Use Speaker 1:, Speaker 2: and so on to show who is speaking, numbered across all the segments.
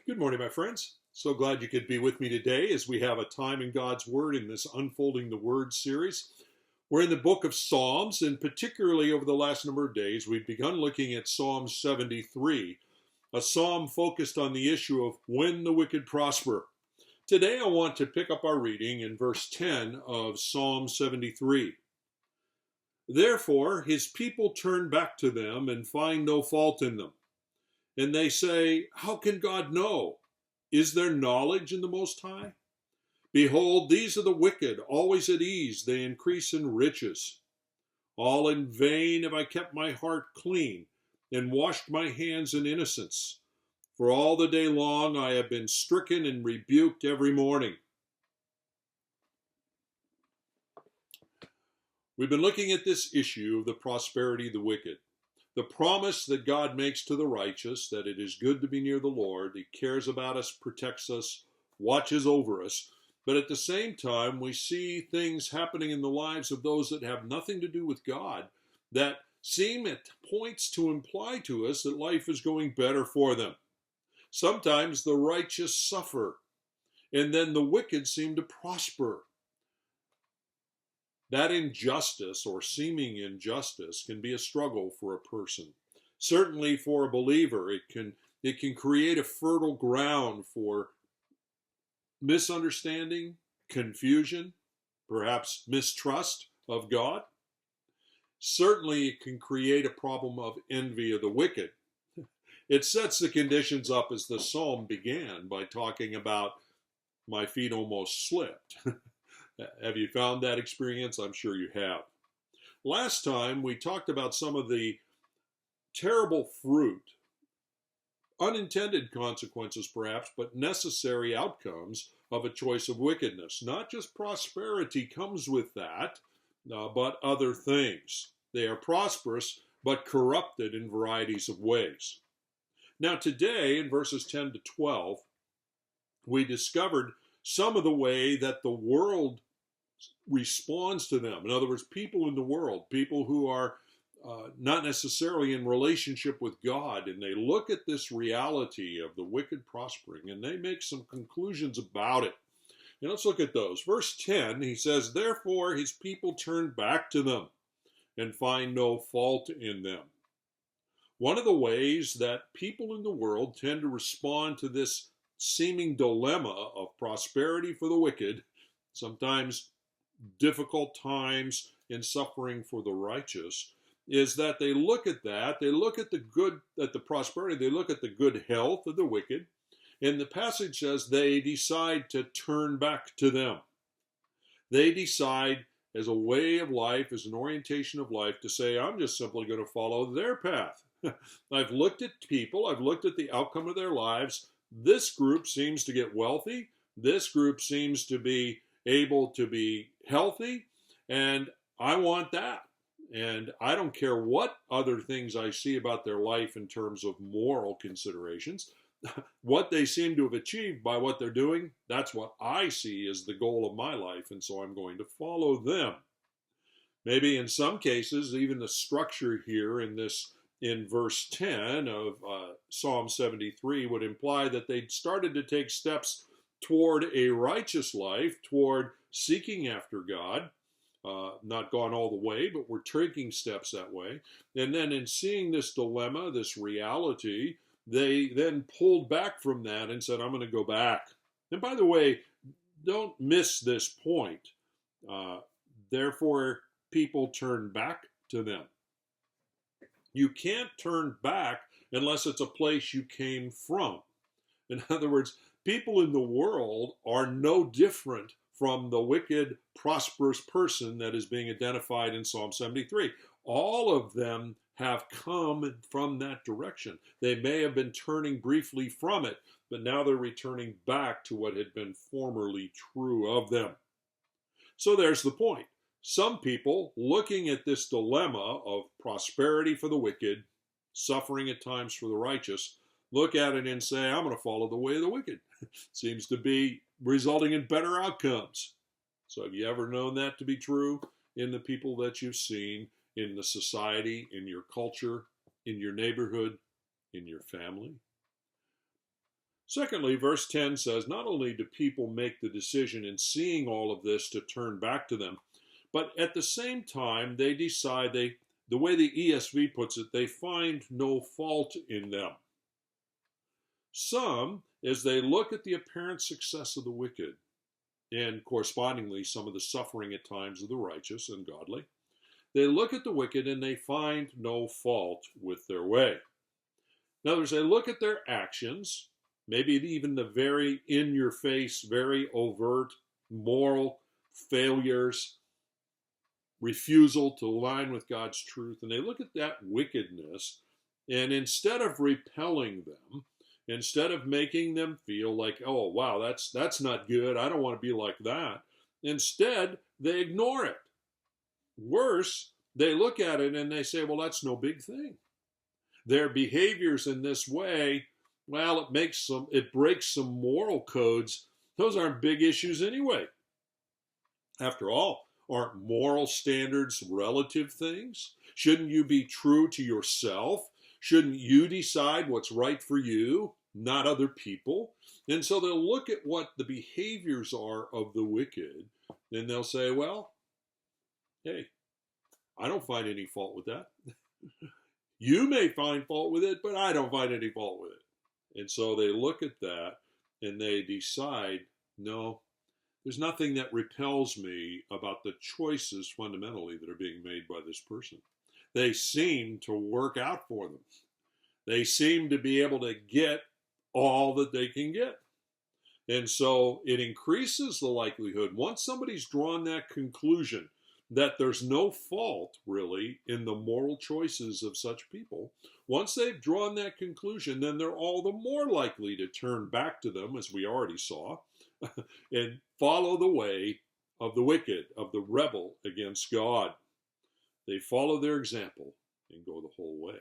Speaker 1: Good morning, my friends. So glad you could be with me today as we have a time in God's Word in this Unfolding the Word series. We're in the book of Psalms, and particularly over the last number of days, we've begun looking at Psalm 73, a psalm focused on the issue of when the wicked prosper. Today, I want to pick up our reading in verse 10 of Psalm 73. Therefore, his people turn back to them and find no fault in them. And they say, how can God know? Is there knowledge in the Most High? Behold, these are the wicked, always at ease, they increase in riches. All in vain have I kept my heart clean, and washed my hands in innocence. For all the day long I have been stricken and rebuked every morning. We've been looking at this issue of the prosperity of the wicked. The promise that God makes to the righteous, that it is good to be near the Lord, He cares about us, protects us, watches over us. But at the same time, we see things happening in the lives of those that have nothing to do with God that seem at points to imply to us that life is going better for them. Sometimes the righteous suffer, and then the wicked seem to prosper. That injustice or seeming injustice can be a struggle for a person. Certainly for a believer, it can create a fertile ground for misunderstanding, confusion, perhaps mistrust of God. Certainly it can create a problem of envy of the wicked. It sets the conditions up as the psalm began by talking about my feet almost slipped. Have you found that experience? I'm sure you have. Last time we talked about some of the terrible fruit, unintended consequences perhaps, but necessary outcomes of a choice of wickedness. Not just prosperity comes with that, but other things. They are prosperous, but corrupted in varieties of ways. Now today, in verses 10 to 12, we discovered some of the way that the world responds to them. In other words, people in the world, people who are not necessarily in relationship with God, and they look at this reality of the wicked prospering, and they make some conclusions about it. And let's look at those. Verse 10, he says, therefore his people turn back to them and find no fault in them. One of the ways that people in the world tend to respond to this seeming dilemma of prosperity for the wicked, sometimes difficult times and suffering for the righteous, is that they look at that, they look at the good, at the prosperity, they look at the good health of the wicked, and the passage says they decide to turn back to them. They decide as a way of life, as an orientation of life, to say, I'm just simply going to follow their path. I've looked at people, I've looked at the outcome of their lives. This group seems to get wealthy. This group seems to be able to be healthy, and I want that. And I don't care what other things I see about their life in terms of moral considerations. What they seem to have achieved by what they're doing, that's what I see as the goal of my life, and so I'm going to follow them. Maybe in some cases, even the structure here in verse 10 of Psalm 73 would imply that they'd started to take steps toward a righteous life, toward seeking after God, not gone all the way, but we're taking steps that way. And then in seeing this dilemma, this reality, they then pulled back from that and said, I'm going to go back. And by the way, don't miss this point. Therefore, people turn back to them. You can't turn back unless it's a place you came from. In other words, people in the world are no different from the wicked, prosperous person that is being identified in Psalm 73. All of them have come from that direction. They may have been turning briefly from it, but now they're returning back to what had been formerly true of them. So there's the point. Some people, looking at this dilemma of prosperity for the wicked, suffering at times for the righteous, look at it and say, I'm going to follow the way of the wicked. Seems to be resulting in better outcomes. So have you ever known that to be true in the people that you've seen, in the society, in your culture, in your neighborhood, in your family? Secondly, verse 10 says, not only do people make the decision in seeing all of this to turn back to them, but at the same time, they decide the way the ESV puts it, they find no fault in them. Some, as they look at the apparent success of the wicked, and correspondingly some of the suffering at times of the righteous and godly, they look at the wicked and they find no fault with their way. In other words, they look at their actions, maybe even the very in-your-face, very overt moral failures, refusal to align with God's truth, and they look at that wickedness, and instead of repelling them, instead of making them feel like, oh, wow, that's not good, I don't want to be like that, instead, they ignore it. Worse, they look at it and they say, well, that's no big thing. Their behaviors in this way, well, it breaks some moral codes. Those aren't big issues anyway. After all, aren't moral standards relative things? Shouldn't you be true to yourself? Shouldn't you decide what's right for you, not other people? And so they'll look at what the behaviors are of the wicked, and they'll say, well, hey, I don't find any fault with that. You may find fault with it, but I don't find any fault with it. And so they look at that and they decide, no, there's nothing that repels me about the choices fundamentally that are being made by this person. They seem to work out for them. They seem to be able to get all that they can get. And so it increases the likelihood, once somebody's drawn that conclusion that there's no fault really in the moral choices of such people, once they've drawn that conclusion, then they're all the more likely to turn back to them, as we already saw, and follow the way of the wicked, of the rebel against God. They follow their example and go the whole way.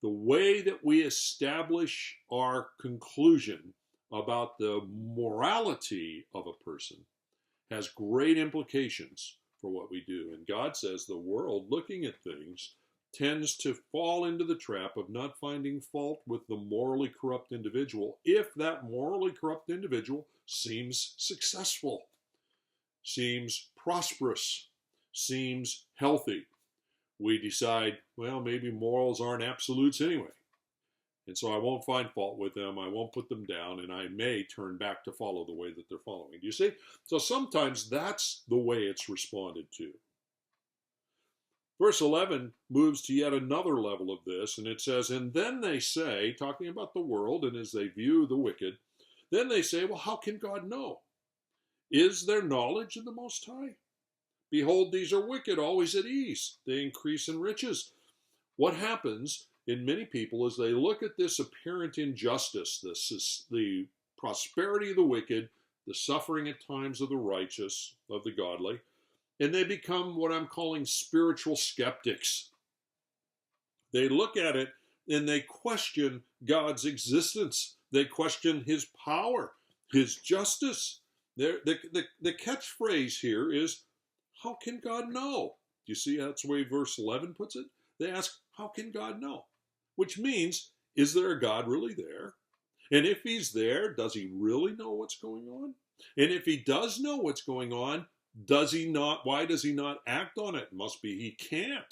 Speaker 1: The way that we establish our conclusion about the morality of a person has great implications for what we do. And God says the world, looking at things, tends to fall into the trap of not finding fault with the morally corrupt individual if that morally corrupt individual seems successful, seems prosperous, seems healthy. We decide, well, maybe morals aren't absolutes anyway. And so I won't find fault with them, I won't put them down, and I may turn back to follow the way that they're following. Do you see? So sometimes that's the way it's responded to. Verse 11 moves to yet another level of this, and it says, and then they say, talking about the world, and as they view the wicked, then they say, well, how can God know? Is there knowledge in the Most High? Behold, these are wicked, always at ease. They increase in riches. What happens in many people is they look at this apparent injustice, the prosperity of the wicked, the suffering at times of the righteous, of the godly, and they become what I'm calling spiritual skeptics. They look at it and they question God's existence. They question his power, his justice. The catchphrase here is, how can God know? Do you see that's the way verse 11 puts it? They ask, how can God know? Which means, is there a God really there? And if he's there, does he really know what's going on? And if he does know what's going on, why does he not act on it? Must be he can't.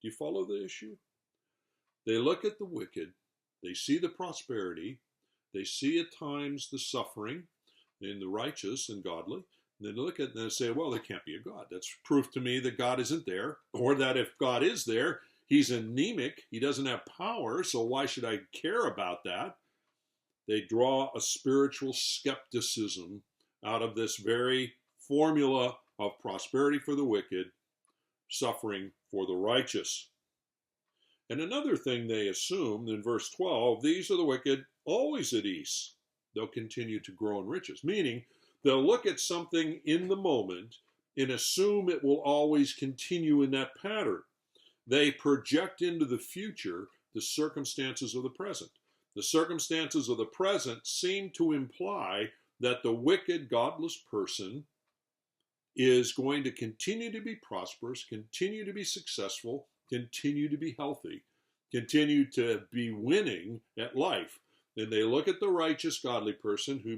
Speaker 1: Do you follow the issue? They look at the wicked, they see the prosperity, they see at times the suffering in the righteous and godly, and they look at it and they say, well, there can't be a God. That's proof to me that God isn't there, or that if God is there, he's anemic, he doesn't have power, so why should I care about that? They draw a spiritual skepticism out of this very formula of prosperity for the wicked, suffering for the righteous. And another thing they assume in verse 12, these are the wicked always at ease. They'll continue to grow in riches, meaning they'll look at something in the moment and assume it will always continue in that pattern. They project into the future the circumstances of the present. The circumstances of the present seem to imply that the wicked, godless person is going to continue to be prosperous, continue to be successful, continue to be healthy, continue to be winning at life. And they look at the righteous, godly person who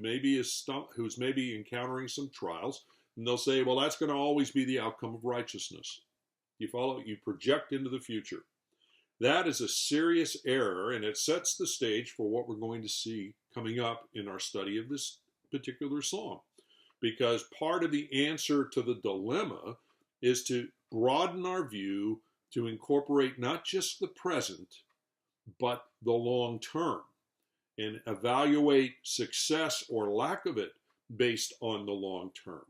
Speaker 1: who's maybe encountering some trials, and they'll say, well, that's going to always be the outcome of righteousness. You follow? You project into the future. That is a serious error, and it sets the stage for what we're going to see coming up in our study of this particular psalm. Because part of the answer to the dilemma is to broaden our view to incorporate not just the present, but the long term, and evaluate success or lack of it based on the long term.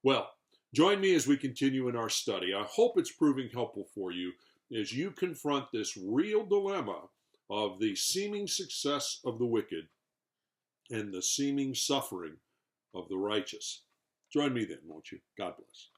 Speaker 1: Well, join me as we continue in our study. I hope it's proving helpful for you as you confront this real dilemma of the seeming success of the wicked and the seeming suffering of the righteous. Join me then, won't you? God bless.